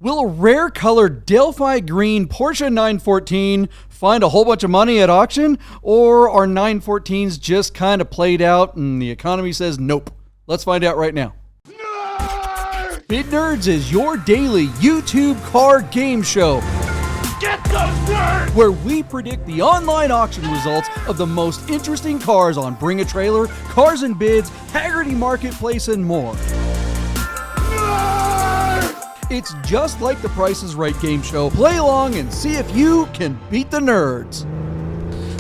Will a rare colored Delphi Green Porsche 914 find a whole bunch of money at auction, or are 914s just kind of played out and the economy says nope? Let's find out right now. Bid Nerds is your daily YouTube car game show. Get those nerds! Where we predict the online auction results of the most interesting cars on Bring a Trailer, Cars and Bids, Haggerty Marketplace, and more. It's just like the Price is Right game show. Play along and see if you can beat the nerds.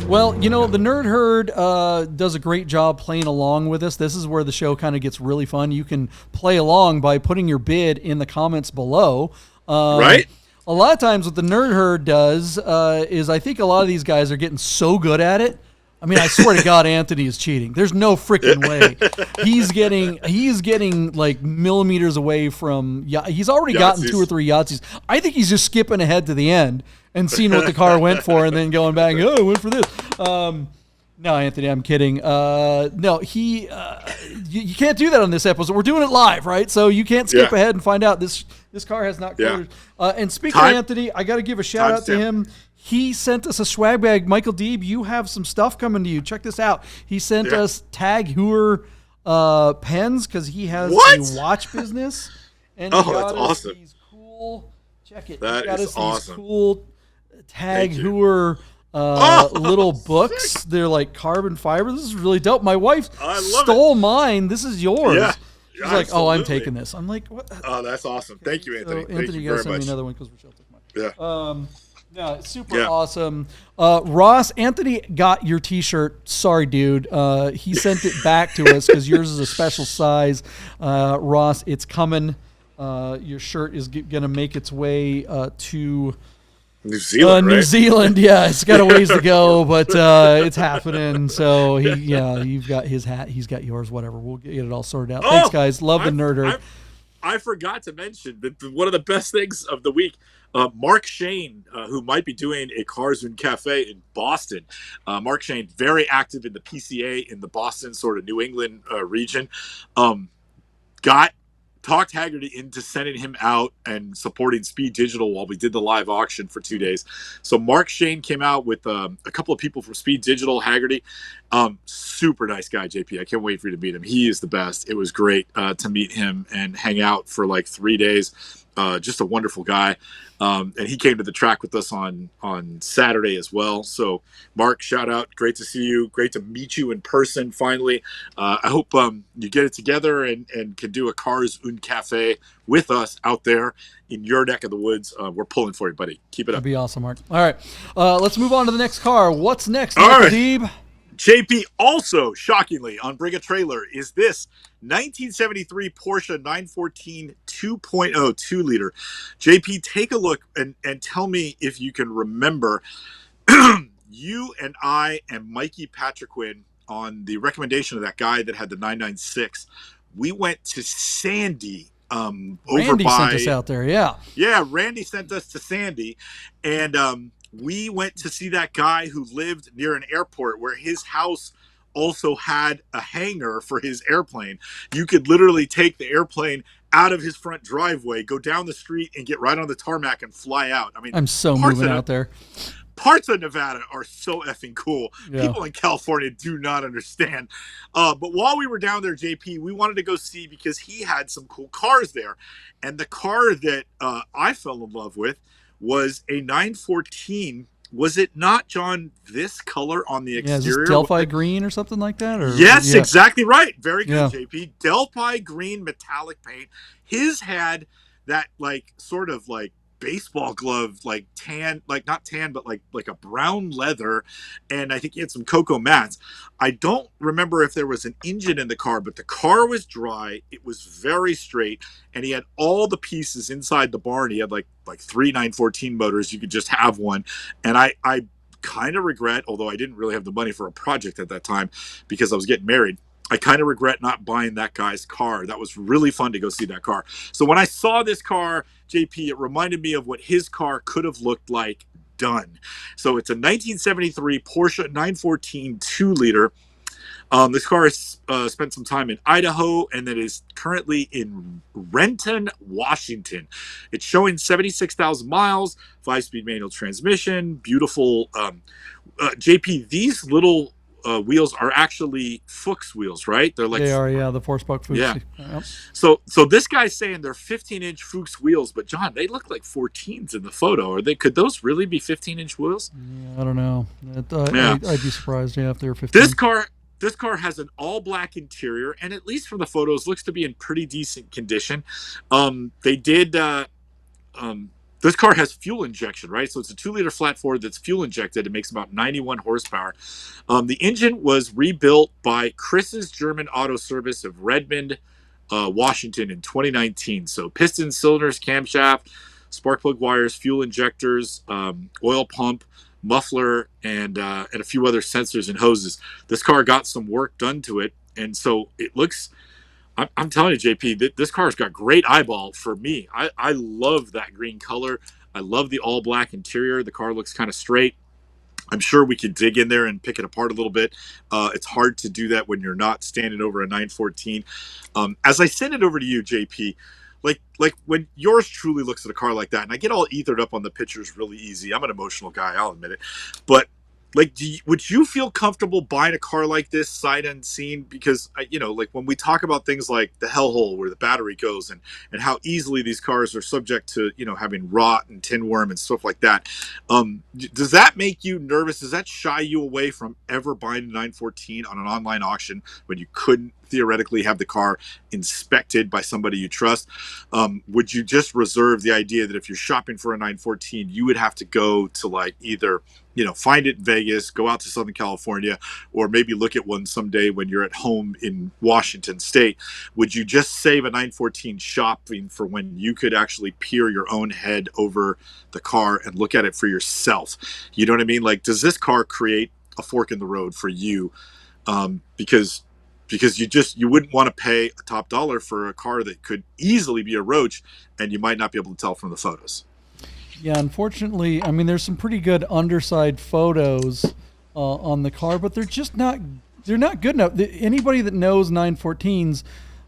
Well, you know, the Nerd Herd does a great job playing along with us. This is where the show kind of gets really fun. You can play along by putting your bid in the comments below. Right? A lot of times what the Nerd Herd does is I think a lot of these guys are getting so good at it. I mean, I swear to God, Anthony is cheating. There's no freaking way. He's getting like millimeters away from. He's already gotten 2 or 3 Yahtzees. I think he's just skipping ahead to the end and seeing what the car went for, and then going back. Oh, I went for this. No, Anthony, I'm kidding. No, you can't do that on this episode. We're doing it live, right? So you can't skip ahead and find out this car has not cleared. And speaking of Anthony, I got to give a shout out to him. He sent us a swag bag. Michael Deeb, you have some stuff coming to you. Check this out. He sent us Tag Heuer pens because he has a watch business. And he got us these cool. Check it. That is awesome. These cool Tag Heuer little books. They're like carbon fiber. This is really dope. My wife stole mine. This is yours. Yeah. She's like, oh, I'm taking this. I'm like, what? Oh, that's awesome. Thank you, Anthony. So, Anthony, you got to send me another one because Rochelle took mine. Yeah. No, it's super awesome. Ross, Anthony got your T-shirt. Sorry, dude. He sent it back to us because yours is a special size. Ross, it's coming. Your shirt is going to make its way to New Zealand, New Zealand, yeah. It's got a ways to go, but it's happening. So, you've got his hat. He's got yours, whatever. We'll get it all sorted out. Thanks, guys. Love the Nerd Herd. I forgot to mention that one of the best things of the week, Mark Shane, who might be doing a Cars and Cafe in Boston. Mark Shane, very active in the PCA in the Boston sort of New England region, talked Haggerty into sending him out and supporting Speed Digital while we did the live auction for 2 days. So Mark Shane came out with a couple of people from Speed Digital, Haggerty. Super nice guy, JP. I can't wait for you to meet him. He is the best. It was great to meet him and hang out for like 3 days. Just a wonderful guy. And he came to the track with us on Saturday as well. So Mark, shout out. Great to see you. Great to meet you in person finally. I hope you get it together and can do a Cars und Cafe with us out there in your neck of the woods. We're pulling for you, buddy. Keep it up. That'd be awesome, Mark. All right. Let's move on to the next car. What's next, Michael Deeb? JP, also shockingly on Bring a Trailer, is this 1973 Porsche 914 2.0 2-liter. JP, take a look and tell me if you can remember. You and I and Mikey Patriquin, on the recommendation of that guy that had the 996, we went to Sandy. Randy sent us out there, Yeah, Randy sent us to Sandy, and we went to see that guy who lived near an airport where his house also had a hangar for his airplane. You could literally take the airplane out of his front driveway, go down the street, and get right on the tarmac and fly out. I mean, I'm so moving out there. Parts of Nevada are so effing cool. Yeah. People in California do not understand. But while we were down there, JP, we wanted to go see because he had some cool cars there. And the car that I fell in love with was a 914. Was it not, John, this color on the exterior? Is this Delphi Green or something like that? Or, yes, exactly right. Very good, JP. Delphi Green Metallic paint. His had that sort of baseball glove, tan, not tan, but like a brown leather, and I think he had some cocoa mats. I don't remember if there was an engine in the car, but the car was dry. It was very straight, and he had all the pieces inside the barn. He had like 3 914 motors. You could just have one, and I kind of regret, although I didn't really have the money for a project at that time because I was getting married. I kind of regret not buying that guy's car. That was really fun to go see that car. So when I saw this car, JP, it reminded me of what his car could have looked like done. So it's a 1973 Porsche 914 2-liter. This car has spent some time in Idaho and then is currently in Renton, Washington. It's showing 76,000 miles, 5-speed manual transmission, beautiful. JP, these little wheels are actually Fuchs wheels, right? They're like They are, yeah, the 4-spoke Fuchs. yeah. Yep. So this guy's saying they're 15-inch Fuchs wheels, but John, they look like 14s in the photo. Are they? Could those really be 15-inch wheels? Yeah, I don't know. Yeah. I'd be surprised, yeah, if they were 15. This car has an all black interior, and at least from the photos, looks to be in pretty decent condition. They did. This car has fuel injection, right? So it's a 2-liter flat four that's fuel injected. It makes about 91 horsepower. The engine was rebuilt by Chris's German Auto Service of Redmond, Washington in 2019. So pistons, cylinders, camshaft, spark plug wires, fuel injectors, oil pump, muffler, and a few other sensors and hoses. This car got some work done to it, and so it looks. I'm telling you, JP, this car's got great eyeball for me. I love that green color. I love the all black interior. The car looks kind of straight. I'm sure we could dig in there and pick it apart a little bit. It's hard to do that when you're not standing over a 914. As I send it over to you, JP, like when yours truly looks at a car like that, and I get all ethered up on the pictures really easy. I'm an emotional guy, I'll admit it. But like, would you feel comfortable buying a car like this sight unseen? Because like when we talk about things like the hellhole where the battery goes, and how easily these cars are subject to having rot and tin worm and stuff like that. Does that make you nervous? Does that shy you away from ever buying a 914 on an online auction when you couldn't theoretically have the car inspected by somebody you trust? Would you just reserve the idea that if you're shopping for a 914, you would have to go to like either find it in Vegas, go out to Southern California, or maybe look at one someday when you're at home in Washington State? Would you just save a 914 shopping for when you could actually peer your own head over the car and look at it for yourself? You know what I mean? Like, does this car create a fork in the road for you? Because you wouldn't want to pay a top dollar for a car that could easily be a roach, and you might not be able to tell from the photos. Yeah, unfortunately, I mean, there's some pretty good underside photos on the car, but they're just not good enough. Anybody that knows 914s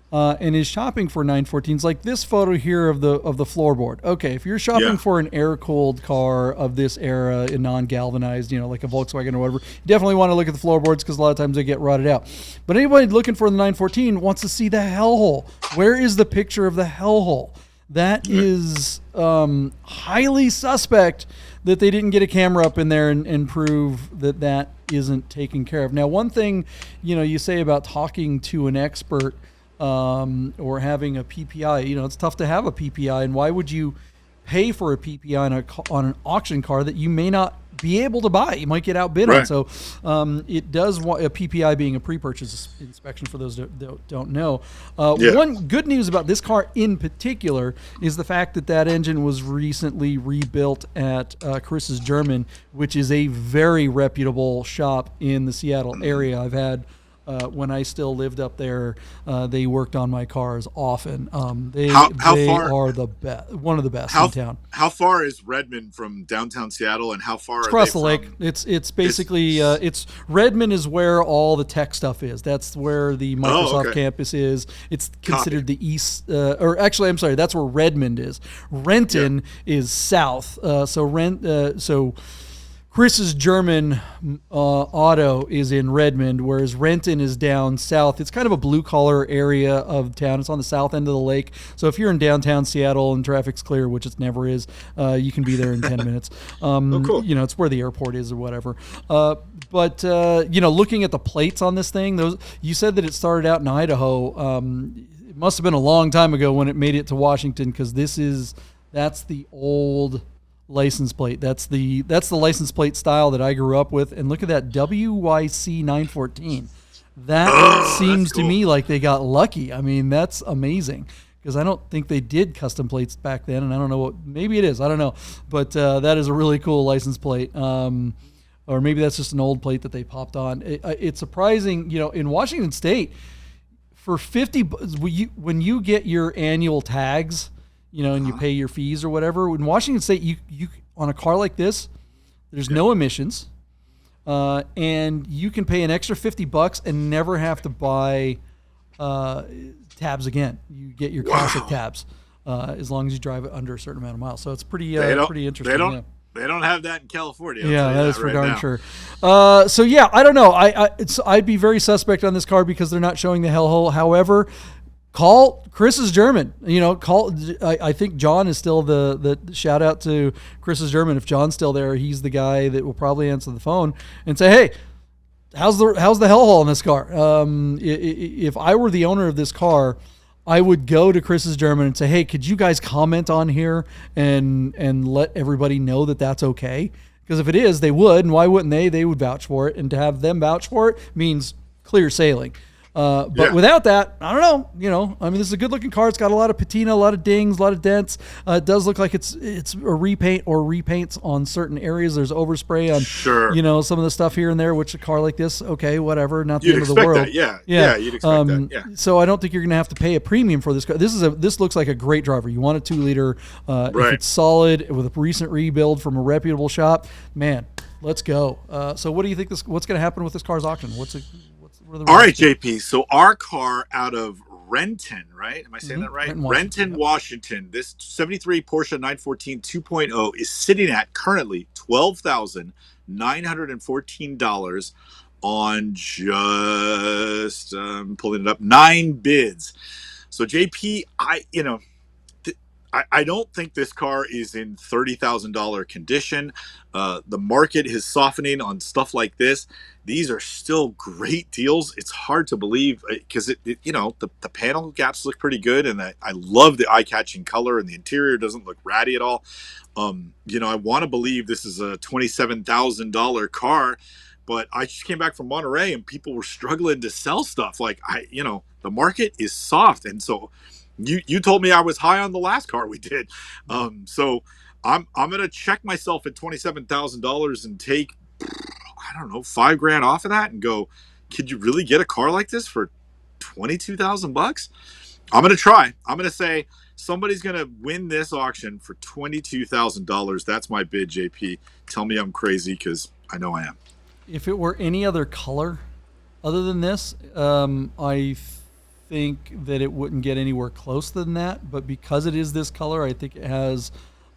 and is shopping for 914s, like this photo here of the floorboard. Okay, if you're shopping for an air-cooled car of this era in non-galvanized, like a Volkswagen or whatever, you definitely want to look at the floorboards because a lot of times they get rotted out. But anybody looking for the 914 wants to see the hellhole. Where is the picture of the hellhole? That is highly suspect that they didn't get a camera up in there and prove that isn't taken care of. Now, one thing, you say about talking to an expert or having a PPI, it's tough to have a PPI. And why would you pay for a PPI on an auction car that you may not be able to buy? You might get outbid on. So it does want a PPI being a pre-purchase inspection for those that don't know. One good news about this car in particular is the fact that engine was recently rebuilt at Chris's German, which is a very reputable shop in the Seattle area. I've had when I still lived up there, they worked on my cars often. They are the best, one of the best in town. How far is Redmond from downtown Seattle, and how far it's across the lake? It's basically it's Redmond is where all the tech stuff is. That's where the Microsoft campus is. It's considered the east, or actually, I'm sorry, that's where Redmond is. Renton is south. So Chris's German auto is in Redmond, whereas Renton is down south. It's kind of a blue-collar area of town. It's on the south end of the lake. So if you're in downtown Seattle and traffic's clear, which it never is, you can be there in 10 minutes. Cool. It's where the airport is or whatever. But looking at the plates on this thing, you said that it started out in Idaho. It must have been a long time ago when it made it to Washington, because that's the old license plate. That's the license plate style that I grew up with. And look at that WYC 914. That seems to me like they got lucky. I mean, that's amazing, because I don't think they did custom plates back then, and I don't know maybe it is. I don't know, but that is a really cool license plate. Or maybe that's just an old plate that they popped on. It's surprising, in Washington State, for $50, when you get your annual tags, and you pay your fees or whatever. In Washington State, you on a car like this, there's no emissions. and you can pay an extra $50 and never have to buy tabs again. You get your classic tabs as long as you drive it under a certain amount of miles. So it's pretty interesting. They don't have that in California. Yeah, that is for darn sure. So yeah, I don't know. I'd be very suspect on this car because they're not showing the hellhole. However, call Chris is German. I think John is still the shout out to Chris is German. If John's still there, he's the guy that will probably answer the phone and say, hey, how's the hellhole in this car? If I were the owner of this car, I would go to Chris's German and say, hey, could you guys comment on here and let everybody know that that's okay? Because if it is, they would, and why wouldn't they? They would vouch for it, and to have them vouch for it means clear sailing. But without that, I don't know. I mean, this is a good-looking car. It's got a lot of patina, a lot of dings, a lot of dents. It does look like it's a repaint or repaints on certain areas. There's overspray on, some of the stuff here and there. Which a car like this, okay, whatever, not the end of the world. That, yeah, you'd expect that. Yeah. So I don't think you're going to have to pay a premium for this car. This looks like a great driver. You want a 2-liter. If it's solid with a recent rebuild from a reputable shop, man, let's go. So what do you think what's going to happen with this car's auction? All right, JP. So our car out of Renton, right? Am I saying that right? Renton, Washington. This 73 Porsche 914 2.0 is sitting at currently $12,914 on just pulling it up 9 bids. So JP, I don't think this car is in $30,000 condition. The market is softening on stuff like this. These are still great deals. It's hard to believe because the panel gaps look pretty good, and I love the eye-catching color, and the interior doesn't look ratty at all. I want to believe this is a $27,000 car, but I just came back from Monterey and people were struggling to sell stuff. Like the market is soft, and so. You told me I was high on the last car we did. So I'm going to check myself at $27,000 and take, I don't know, $5,000 off of that and go, could you really get a car like this for $22,000? I'm going to try. I'm going to say somebody's going to win this auction for $22,000. That's my bid, JP. Tell me I'm crazy because I know I am. If it were any other color other than this, I think that it wouldn't get anywhere close than that, but because it is this color, I think it has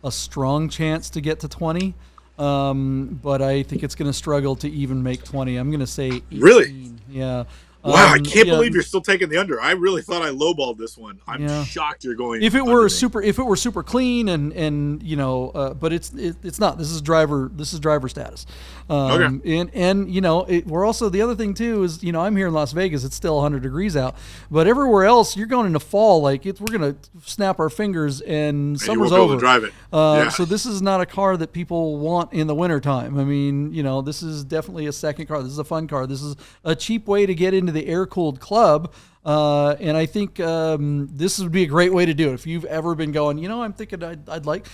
a strong chance to get to 20. But I think it's going to struggle to even make 20. I'm going to say 18. Really? Yeah. Wow, I can't believe you're still taking the under. I really thought I lowballed this one. I'm shocked you're going. If it were super clean and but it's not. This is driver status. Okay. And we're also, the other thing too is, I'm here in Las Vegas. It's still 100 degrees out, but everywhere else you're going into fall. Like we're gonna snap our fingers and summer's over. To drive it. So this is not a car that people want in the wintertime. I mean, this is definitely a second car. This is a fun car. This is a cheap way to get into the air-cooled club, and I think this would be a great way to do it. If you've ever been going, I'm thinking I'd like,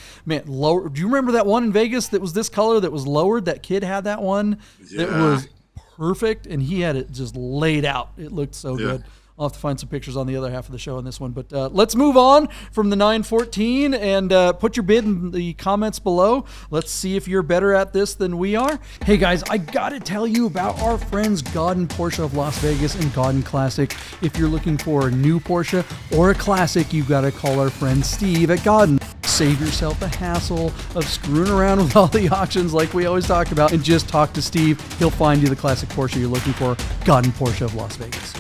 lower. Do you remember that one in Vegas that was this color that was lowered? That kid had that one that was perfect, and he had it just laid out. It looked so good. I'll have to find some pictures on the other half of the show on this one. But let's move on from the 914 and put your bid in the comments below. Let's see if you're better at this than we are. Hey guys, I got to tell you about our friends Godden Porsche of Las Vegas and Godden Classic. If you're looking for a new Porsche or a classic, you've got to call our friend Steve at Godden. Save yourself the hassle of screwing around with all the auctions like we always talk about, and just talk to Steve. He'll find you the classic Porsche you're looking for. Godden Porsche of Las Vegas.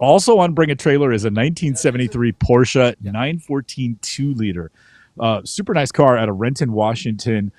Also on Bring a Trailer is a 1973 Porsche 914 2-liter. Super nice car out of Renton, Washington.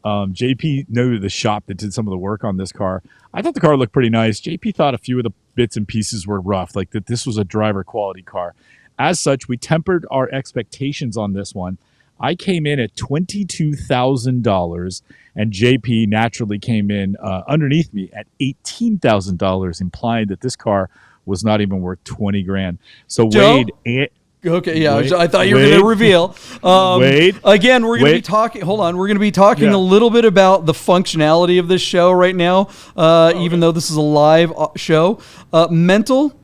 JP knew the shop that did some of the work on this car. I thought the car looked pretty nice. JP thought a few of the bits and pieces were rough, like that this was a driver quality car. As such, we tempered our expectations on this one. I came in at $22,000, and JP naturally came in underneath me at $18,000, implying that this car was not even worth 20 grand. So Joe? Wade. Okay, yeah, Wade, I thought you were going to reveal. Wade, again, we're going to be talking. Hold on, we're going to be talking a little bit about the functionality of this show right now. Even though this is a live show, Mental.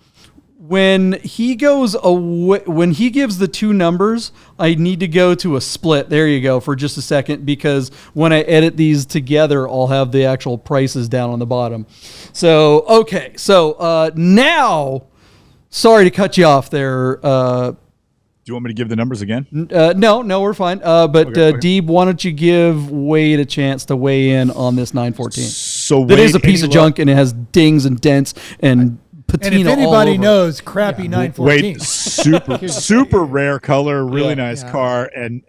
When he goes away, when he gives the two numbers, I need to go to a split. There you go for just a second, because when I edit these together, I'll have the actual prices down on the bottom. So okay, so now, sorry to cut you off there. Do you want me to give the numbers again? No, we're fine. But Deeb, why don't you give Wade a chance to weigh in on this 914? So that is a piece of junk, and it has dings and dents and patina. And if anybody knows, crappy 914. Wade, super rare color, really nice car, and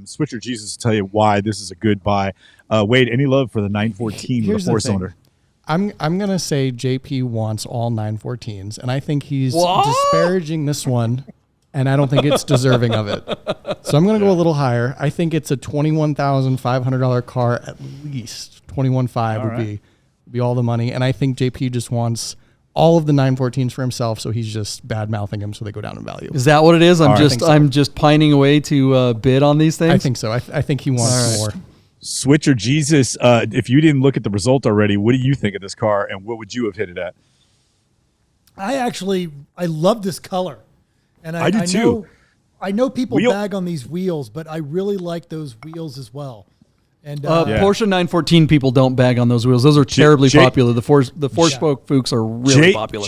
Switcher Jesus will tell you why this is a good buy. Wade, any love for the 914 with a 4-cylinder? I'm gonna say JP wants all 914s, and I think he's disparaging this one. And I don't think it's deserving of it. So I'm going to go a little higher. I think it's a $21,500 car at least. 21.5 would be all the money. And I think JP just wants all of the 914s for himself, so he's just bad-mouthing them so they go down in value. Is that what it is? I'm just pining away to bid on these things? I think so. I think he wants more. Switcher Jesus, if you didn't look at the result already, what do you think of this car, and what would you have hit it at? I love this color. And I do too. I know people bag on these wheels, but I really like those wheels as well. And Porsche 914 people don't bag on those wheels. Those are terribly popular. The four-spoke Fuchs are really popular.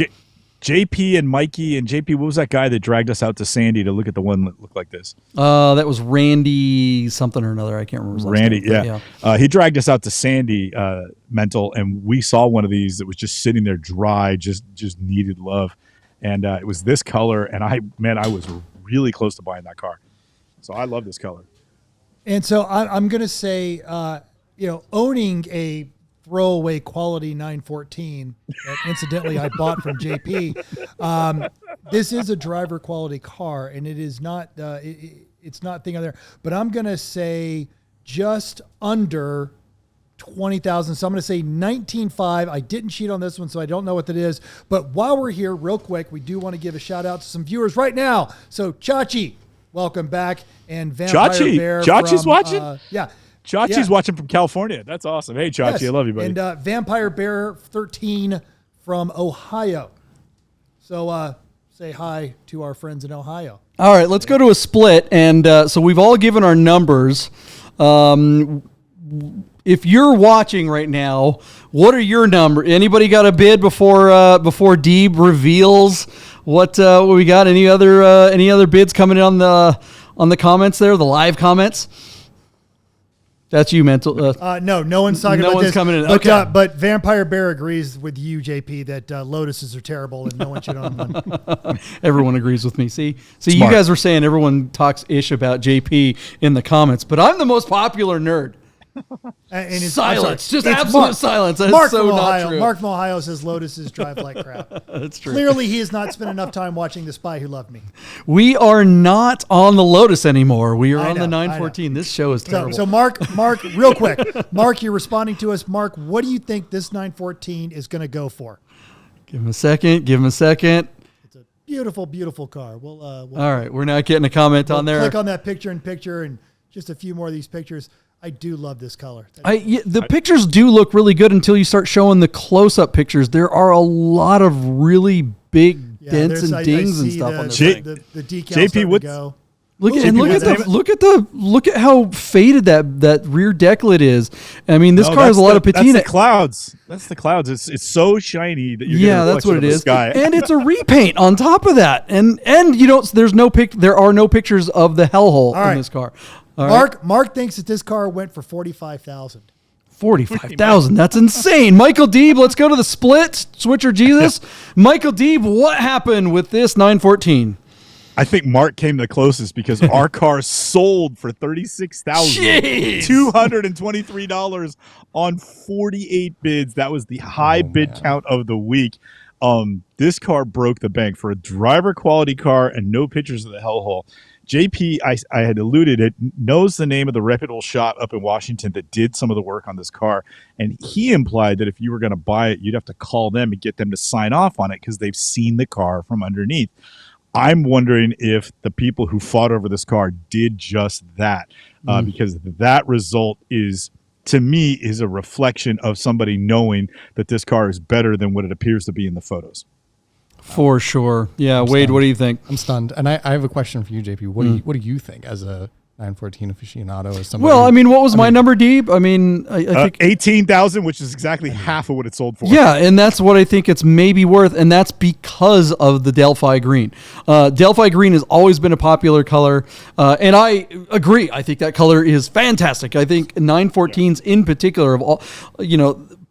JP and Mikey and JP, what was that guy that dragged us out to Sandy to look at the one that looked like this? That was Randy something or another. I can't remember his last Randy, name, he dragged us out to Sandy, Mental, and we saw one of these that was just sitting there dry, just needed love. And it was this color, and I was really close to buying that car. So I love this color. And so I'm going to say, owning a throwaway quality 914 that incidentally I bought from JP, this is a driver quality car, and it is not, it's not thing out there. But I'm going to say just under 20,000. So I'm going to say 19.5. I didn't cheat on this one, so I don't know what that is. But while we're here, real quick, we do want to give a shout out to some viewers right now. So Chachi, welcome back. And Vampire Bear. Chachi's watching? Yeah. Chachi's watching from California. That's awesome. Hey, Chachi, I love you, buddy. And Vampire Bear 13 from Ohio. So say hi to our friends in Ohio. All right, let's go to a split. And so we've all given our numbers. If you're watching right now, what are your numbers? Anybody got a bid before Deeb reveals what we got? Any other bids coming in on the comments there, the live comments? That's you, Mental. No one's talking about this. Coming in. But, okay. But Vampire Bear agrees with you, JP, that Lotuses are terrible and no one should own one. Everyone agrees with me. See, Smart. You guys were saying everyone talks ish about JP in the comments, but I'm the most popular nerd. And it's silence, just absolute silence. That's Mark so from not Ohio. true. Mark from Ohio says Lotuses drive like crap. That's true. Clearly, he has not spent enough time watching The Spy Who Loved Me. We are not on the Lotus anymore. We are on the 914. This show is terrible. So Mark, real quick. Mark, you're responding to us. Mark, what do you think this 914 is going to go for? Give him a second. It's a beautiful, beautiful car. We'll all right, we're not getting a comment on there. Click on that picture and just a few more of these pictures. I do love this color. The pictures do look really good until you start showing the close-up pictures. There are a lot of really big dents and dings and stuff on this thing. The decals JP, go. Look at how faded that rear deck lid is. I mean, this car has a lot of patina. That's the clouds. That's the clouds. It's so shiny that you're getting a that's what it is. Sky. And it's a repaint on top of that. And you don't. There are no pictures of the hellhole in this car. Mark thinks that this car went for $45,000. $45,000. That's insane. Michael Deeb, let's go to the split. Switcher Jesus. Michael Deeb, what happened with this 914? I think Mark came the closest because our car sold for $36,223 on 48 bids. That was the high bid count of the week. This car broke the bank for a driver quality car and no pictures of the hellhole. JP, I had alluded it, knows the name of the reputable shop up in Washington that did some of the work on this car. And he implied that if you were going to buy it, you'd have to call them and get them to sign off on it because they've seen the car from underneath. I'm wondering if the people who fought over this car did just that, because that result is, to me, is a reflection of somebody knowing that this car is better than what it appears to be in the photos. For sure. Yeah. Wade, what do you think? I'm stunned. And I have a question for you, JP. What do you think as a 914 aficionado? As somebody what was my number, Deep? I think 18,000, which is exactly half of what it sold for. Yeah, and that's what I think it's maybe worth, and that's because of the Delphi Green. Delphi Green has always been a popular color, and I agree. I think that color is fantastic. I think 914s in particular, of all,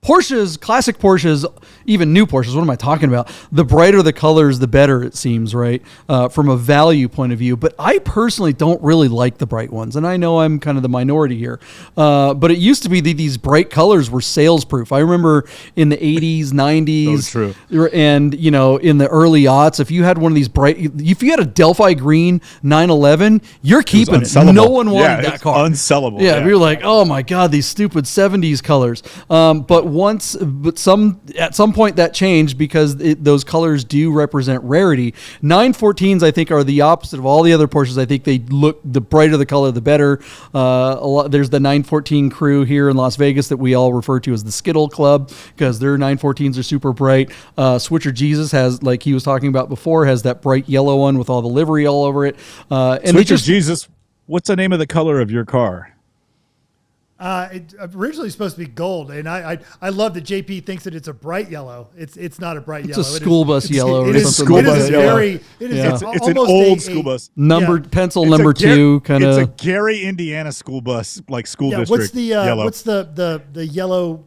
Porsches, classic Porsches, even new Porsches, what am I talking about? The brighter the colors, the better it seems, right? From a value point of view. But I personally don't really like the bright ones. And I know I'm kind of the minority here. But it used to be that these bright colors were sales proof. I remember in the 80s, 90s, and, in the early aughts, if you had one of these if you had a Delphi Green 911, you're keeping it. No one wanted that car. Unsellable. Yeah, we were like, oh my God, these stupid 70s colors. At some point that changed because those colors do represent rarity. 914s, I think, are the opposite of all the other Porsches. I think they look, the brighter the color, the better. There's the 914 crew here in Las Vegas that we all refer to as the Skittle Club because their 914s are super bright. Switcher Jesus has, like he was talking about before, has that bright yellow one with all the livery all over it. And Switcher Jesus, what's the name of the color of your car? It originally supposed to be gold, and I love that JP thinks that it's a bright yellow. It's not a bright yellow. It's a school bus yellow. It is school bus yellow. It's an old school bus. Pencil number 2 kind of. It's a Gary, Indiana school bus, like school district. What's the yellow. What's the yellow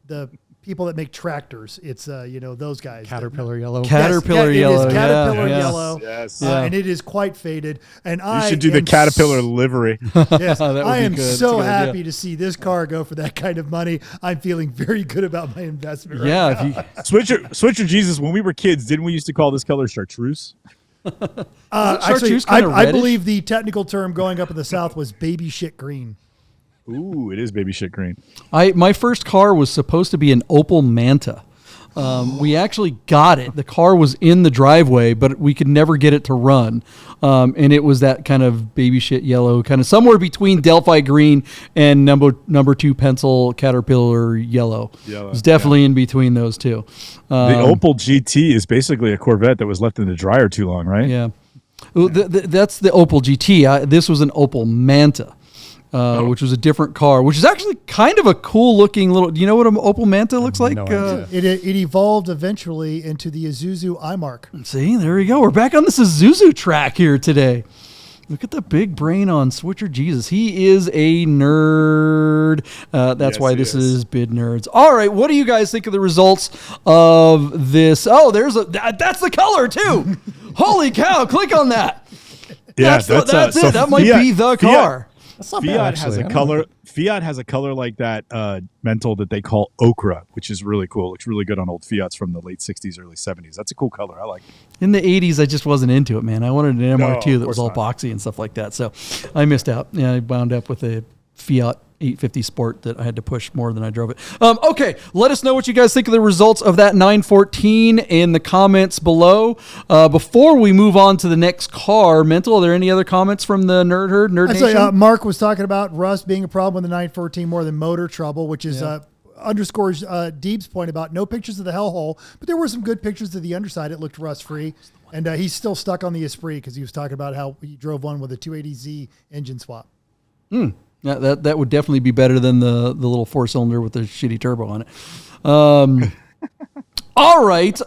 the people that make tractors? It's those guys. Caterpillar yellow. Caterpillar yellow. It is Caterpillar yellow. Yes. And it is quite faded. And you should do the Caterpillar livery. Yes, I am so happy to see this car go for that kind of money. I'm feeling very good about my investment. Switcher Jesus. When we were kids, didn't we used to call this color chartreuse? Actually, I believe the technical term going up in the South was baby shit green. Ooh, it is baby shit green. My first car was supposed to be an Opel Manta. We actually got it. The car was in the driveway, but we could never get it to run. And it was that kind of baby shit yellow, kind of somewhere between Delphi Green and number 2 pencil Caterpillar yellow. It was definitely in between those two. The Opel GT is basically a Corvette that was left in the dryer too long, right? Yeah. That's the Opel GT. This was an Opel Manta. Which was a different car, which is actually kind of a cool looking little. Do you know what an Opel Manta looks like? It evolved eventually into the Isuzu iMark. See, there you go. We're back on this Isuzu track here today. Look at the big brain on Switcher Jesus. He is a nerd. That's why this is Bid Nerds. All right, what do you guys think of the results of this? Oh, that's the color too. Holy cow! Click on that. Yeah, that's it. That might be the car. Fiat has a color. Fiat has a color like that mental that they call ochre, which is really cool. Looks really good on old Fiats from the late '60s, early '70s. That's a cool color. I like it. In the '80s, I just wasn't into it, man. I wanted an MR2 that was all boxy and stuff like that. So I missed out. Yeah, I wound up with a Fiat 850 Sport that I had to push more than I drove it. Okay, let us know what you guys think of the results of that 914 in the comments below. Before we move on to the next car, Mental, are there any other comments from the Nerd Nation? Mark was talking about rust being a problem with the 914 more than motor trouble, which is underscores Deeb's point about no pictures of the hellhole, but there were some good pictures of the underside. It looked rust-free, and he's still stuck on the Esprit because he was talking about how he drove one with a 280Z engine swap. Yeah, that would definitely be better than the little 4-cylinder with the shitty turbo on it. All right.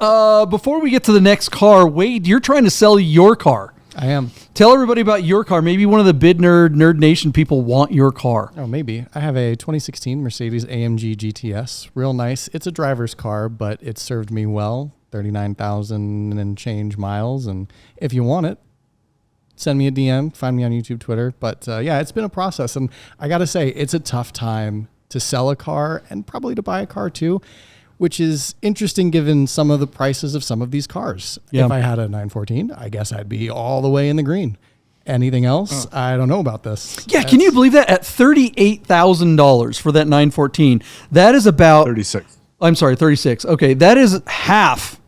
Before we get to the next car, Wade, you're trying to sell your car. I am. Tell everybody about your car. Maybe one of the Bid Nerd Nation people want your car. Oh, maybe. I have a 2016 Mercedes AMG GTS. Real nice. It's a driver's car, but it served me well. 39,000 and change miles. And if you want it, send me a DM, find me on YouTube, Twitter. But it's been a process. And I got to say, it's a tough time to sell a car and probably to buy a car too, which is interesting given some of the prices of some of these cars. Yeah. If I had a 914, I guess I'd be all the way in the green. Anything else? I don't know about this. Yeah, can you believe that? At $38,000 for that 914, that is about 36. I'm sorry, 36. Okay, that is half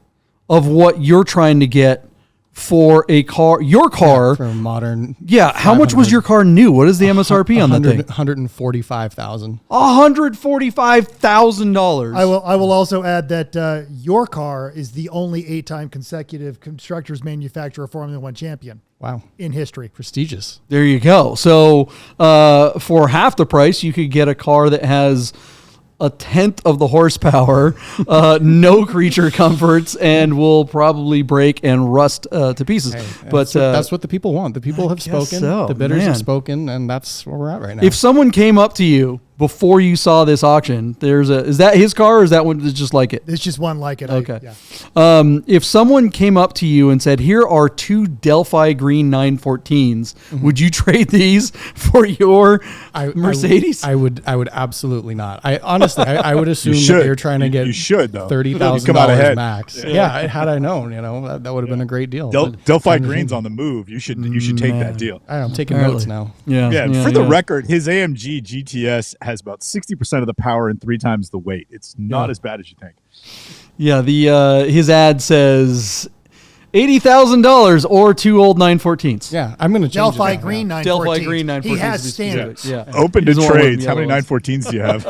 of what you're trying to get for a car. Your car for a modern. Yeah, how much was your car new? What is the MSRP on that thing? $145,000. $145,000. I will also add that your car is the only 8-time consecutive constructors manufacturer Formula One champion. Wow. In history. Prestigious. There you go. So for half the price, you could get a car that has a tenth of the horsepower, no creature comforts, and will probably break and rust to pieces. Hey, but that's what the people want. The people have spoken. So. The bidders have spoken, and that's where we're at right now. If someone came up to you before you saw this auction, is that his car or is that one that's just like it? It's just one like it. Okay. If someone came up to you and said, here are 2 Delphi Green 914s, would you trade these for your Mercedes? I would absolutely not. I honestly, I would assume that you're trying to get $30,000 max. Yeah, had I known, that would have been a great deal. Delphi Green's on the move. You should take that deal. I'm taking notes now. Yeah. For the record, his AMG GTS has about 60% of the power and 3 times the weight. It's not as bad as you think. Yeah, his ad says $80,000 or 2 old 914s. Yeah, I'm going to change Delphi Green 914s. Delphi Green 914s. He has standards. Yeah. Open to trades. How many 914s do you have?